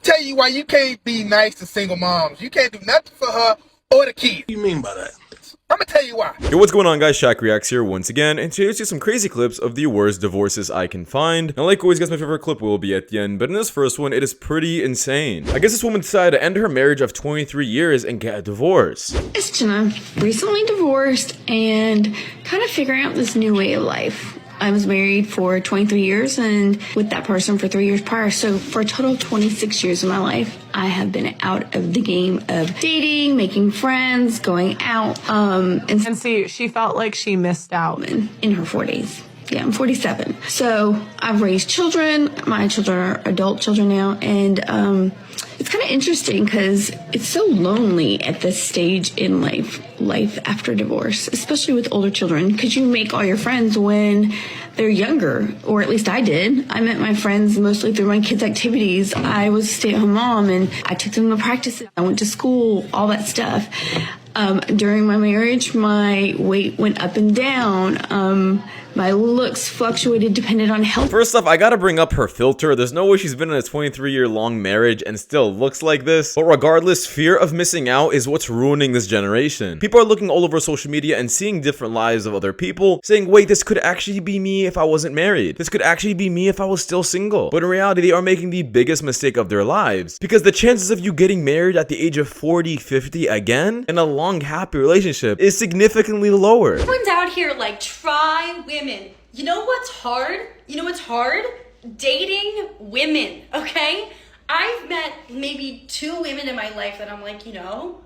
tell you why you can't be nice to single moms. You can't do nothing for her or the kids. What do you mean by that? I'm gonna tell you why. Yo, what's going on, guys? Shak-Reacts here once again, and today let's see some crazy clips of the worst divorces I can find. And like always, guys, my favorite clip will be at the end, but in this first one, it is pretty insane. I guess this woman decided to end her marriage of 23 years and get a divorce. It's Jenna, recently divorced and kind of figuring out this new way of life. I was married for 23 years and with that person for 3 years prior. So for a total of 26 years of my life, I have been out of the game of dating, making friends, going out. And see, she felt like she missed out. In her 40s. Yeah, I'm 47. So I've raised children. My children are adult children now. And it's kind of interesting because it's so lonely at this stage in life after divorce, especially with older children, because you make all your friends when they're younger, or at least I did. I met my friends mostly through my kids' activities. I was a stay-at-home mom, and I took them to practices. I went to school, all that stuff. During my marriage, my weight went up and down. My looks fluctuated depending on health. First off, I gotta bring up her filter. There's no way she's been in a 23-year-long marriage and still looks like this. But regardless, fear of missing out is what's ruining this generation. People are looking all over social media and seeing different lives of other people, saying, wait, this could actually be me if I wasn't married. This could actually be me if I was still single. But in reality, they are making the biggest mistake of their lives, because the chances of you getting married at the age of 40, 50 again in a long, happy relationship is significantly lower. Everyone's out here like, try women. You know what's hard? You know what's hard? Dating women, okay? I've met maybe 2 women in my life that I'm like, you know,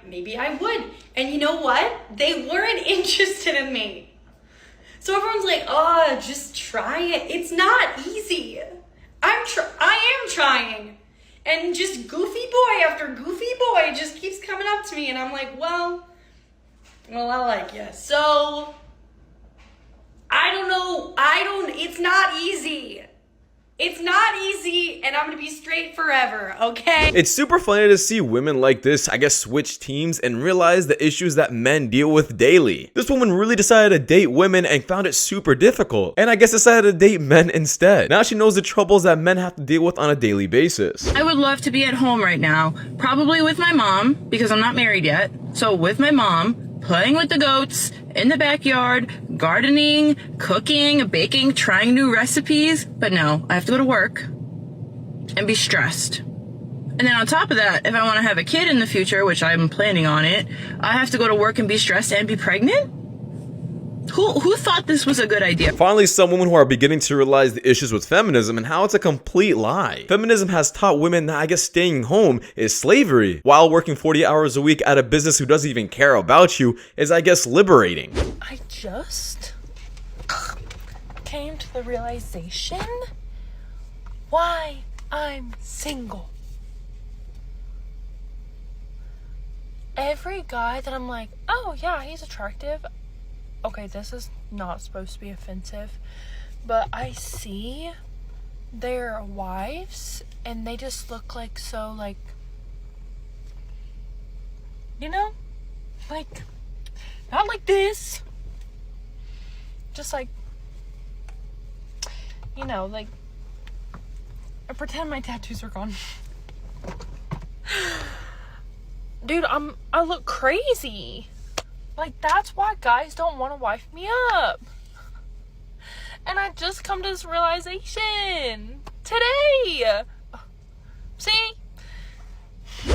maybe I would. And you know what? They weren't interested in me. So everyone's like, oh, just try it. It's not easy. I am trying. And just goofy boy after goofy boy just keeps coming up to me. And I'm like, well, I like you. So I don't know. It's not easy. It's not easy, and I'm gonna be straight forever, okay? It's super funny to see women like this, I guess, switch teams and realize the issues that men deal with daily. This woman really decided to date women and found it super difficult, and I guess decided to date men instead. Now she knows the troubles that men have to deal with on a daily basis. I would love to be at home right now, probably with my mom, because I'm not married yet. So with my mom, playing with the goats, in the backyard, gardening, cooking, baking, trying new recipes. But no, I have to go to work and be stressed. And then on top of that, if I want to have a kid in the future, which I'm planning on it, I have to go to work and be stressed and be pregnant? Who thought this was a good idea? Finally, some women who are beginning to realize the issues with feminism and how it's a complete lie. Feminism has taught women that, I guess, staying home is slavery, while working 40 hours a week at a business who doesn't even care about you is, I guess, liberating. I just came to the realization why I'm single. Every guy that I'm like, oh yeah, he's attractive. Okay, this is not supposed to be offensive, but I see their wives and they just look like so, like, you know, like, not like this, just like, you know, like, I pretend my tattoos are gone. Dude, I look crazy. Like, that's why guys don't want to wife me up. And I just come to this realization today. See?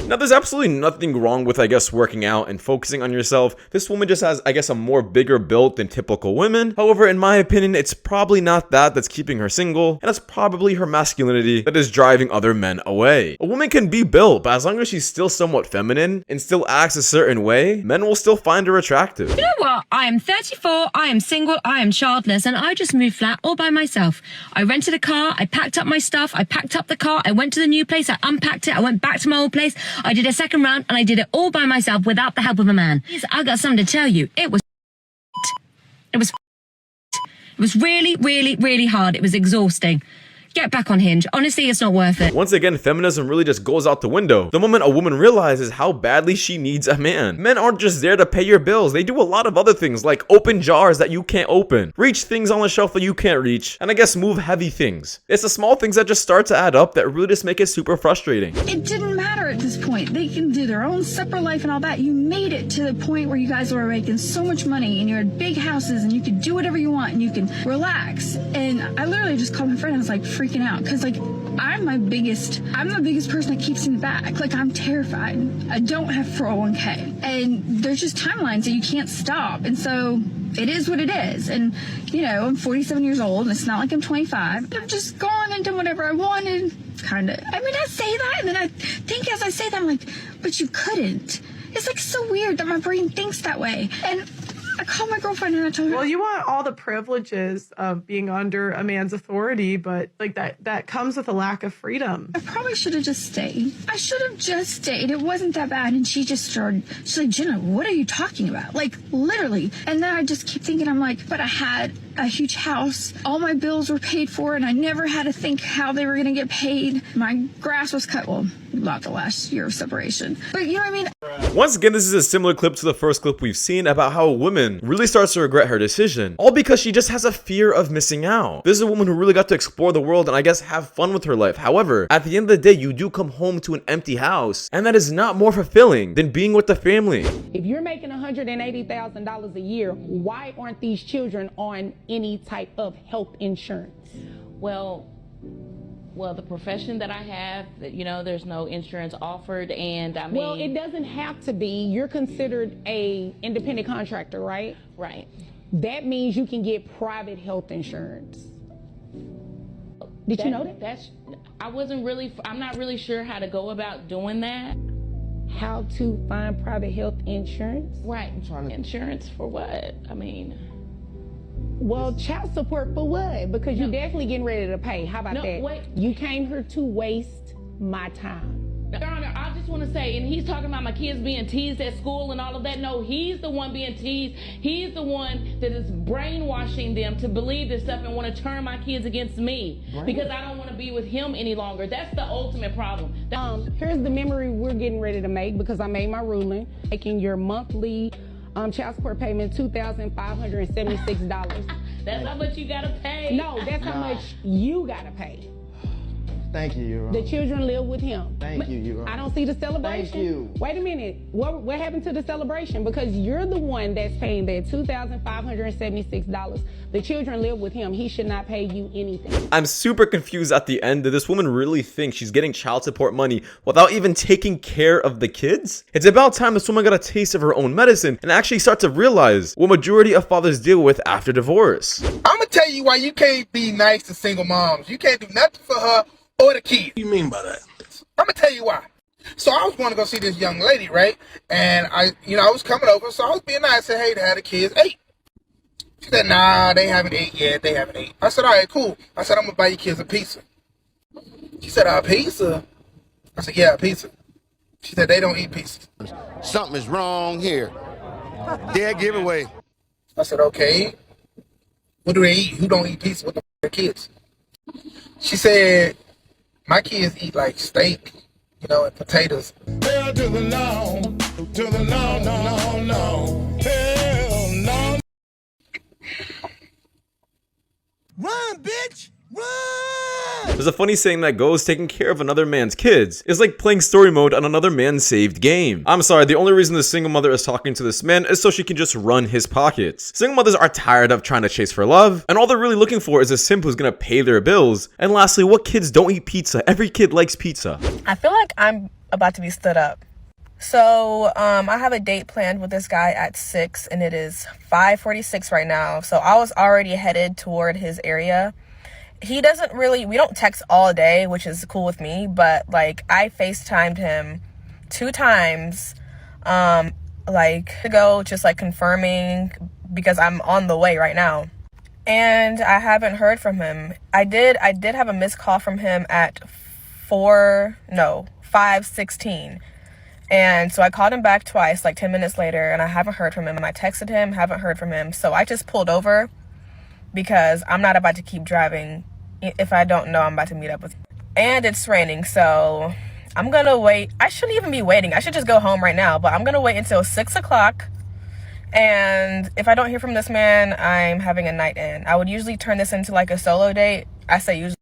Now, there's absolutely nothing wrong with, I guess, working out and focusing on yourself. This woman just has, I guess, a more bigger build than typical women. However, in my opinion, it's probably not that that's keeping her single, and it's probably her masculinity that is driving other men away. A woman can be built, but as long as she's still somewhat feminine and still acts a certain way, men will still find her attractive. You know what? I am 34, I am single, I am childless, and I just moved flat all by myself. I rented a car, I packed up my stuff, I packed up the car, I went to the new place, I unpacked it, I went back to my old place, I did a second round, and I did it all by myself without the help of a man. I got something to tell you. It was really, really, really hard. It was exhausting. Get back on Hinge. Honestly, it's not worth it. Once again, feminism really just goes out the window the moment a woman realizes how badly she needs a man. Men aren't just there to pay your bills. They do a lot of other things, like open jars that you can't open, reach things on the shelf that you can't reach, and I guess move heavy things. It's the small things that just start to add up that really just make it super frustrating. It didn't matter at this point. They can do their own separate life and all that. You made it to the point where you guys were making so much money and you're in big houses and you can do whatever you want and you can relax. And I literally just called my friend and I was like freaking out because like I'm the biggest person that keeps me back. Like I'm terrified. I don't have 401k and there's just timelines that you can't stop. And so it is what it is. And you know, I'm 47 years old and it's not like I'm 25. I've just gone and done whatever I wanted. Kind of. I mean, I say that and then I think as I say that, I'm like, but you couldn't. It's like so weird that my brain thinks that way. And I called my girlfriend and I told her. Well, you want all the privileges of being under a man's authority, but like that comes with a lack of freedom. I probably should have just stayed. I should have just stayed. It wasn't that bad. And she's like, Jenna, what are you talking about? Like, literally. And then I just keep thinking, I'm like, but I had a huge house. All my bills were paid for, and I never had to think how they were going to get paid. My grass was cut. Well, not the last year of separation. But you know what I mean? Once again, this is a similar clip to the first clip we've seen about how a woman really starts to regret her decision, all because she just has a fear of missing out. This is a woman who really got to explore the world and I guess have fun with her life. However, at the end of the day, you do come home to an empty house, and that is not more fulfilling than being with the family. If you're making $180,000 a year, why aren't these children on any type of health insurance? Well, the profession that I have, you know, there's no insurance offered, and I mean... Well, it doesn't have to be. You're considered a independent contractor, right? Right. That means you can get private health insurance. Did you know that? I'm not really sure how to go about doing that. How to find private health insurance? Right. Insurance for what? I mean... Well, child support for what? Because you're definitely getting ready to pay. How about that? Wait. You came here to waste my time. Your Honor, I just want to say, and he's talking about my kids being teased at school and all of that. No, he's the one being teased. He's the one that is brainwashing them to believe this stuff and want to turn my kids against me because I don't want to be with him any longer. That's the ultimate problem. Here's the memory we're getting ready to make because I made my ruling. Making your monthly child support payment $2,576. That's how much you gotta pay. No, that's how much you gotta pay. Thank you, Your Honor. The children live with him. Thank you, Your Honor. I don't see the celebration. Thank you. Wait a minute. What happened to the celebration? Because you're the one that's paying that $2,576. The children live with him. He should not pay you anything. I'm super confused at the end. Did this woman really think she's getting child support money without even taking care of the kids? It's about time this woman got a taste of her own medicine and actually start to realize what majority of fathers deal with after divorce. I'm gonna tell you why you can't be nice to single moms. You can't do nothing for her or the kids. What do you mean by that? I'm gonna tell you why. So I was going to go see this young lady, right? And I was coming over, so I was being nice. I said, hey, the kids ate. She said, nah, they haven't ate yet. They haven't ate. I said, all right, cool. I said, I'm gonna buy your kids a pizza. She said, a pizza? I said, yeah, a pizza. She said, they don't eat pizzas. Something is wrong here. Dead giveaway. I said, okay. What do they eat? Who don't eat pizza? What the f*** are kids? She said, my kids eat like steak, and potatoes. Hell to the no, no. Hell no. Run, bitch! Run! There's a funny saying that goes, taking care of another man's kids is like playing story mode on another man's saved game. I'm sorry, the only reason the single mother is talking to this man is so she can just run his pockets. Single mothers are tired of trying to chase for love, and all they're really looking for is a simp who's gonna pay their bills. And lastly, what kids don't eat pizza? Every kid likes pizza. I feel like I'm about to be stood up. So I have a date planned with this guy at 6 and it is 5:46 right now. So I was already headed toward his area. We don't text all day, which is cool with me, but like I FaceTimed him 2 times ago, just like confirming because I'm on the way right now. And I haven't heard from him. I did have a missed call from him at 5:16. And so I called him back twice, like 10 minutes later, and I haven't heard from him. And I texted him, haven't heard from him. So I just pulled over because I'm not about to keep driving if I don't know I'm about to meet up with. And it's raining, so I'm gonna wait. I shouldn't even be waiting. I should just go home right now, but I'm gonna wait until 6 o'clock. And if I don't hear from this man, I'm having a night in. I would usually turn this into like a solo date. I say usually.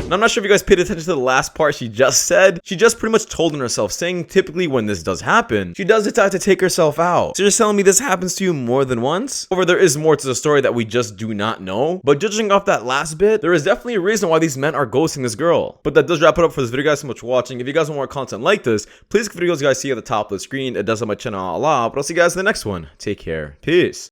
Now, I'm not sure if you guys paid attention to the last part she just said. She just pretty much told on herself, saying typically when this does happen, she does decide to take herself out. So you're telling me this happens to you more than once? However, there is more to the story that we just do not know. But judging off that last bit, there is definitely a reason why these men are ghosting this girl. But that does wrap it up for this video, guys. So much for watching. If you guys want more content like this, please click the videos you guys see at the top of the screen. It does help my channel a lot. But I'll see you guys in the next one. Take care. Peace.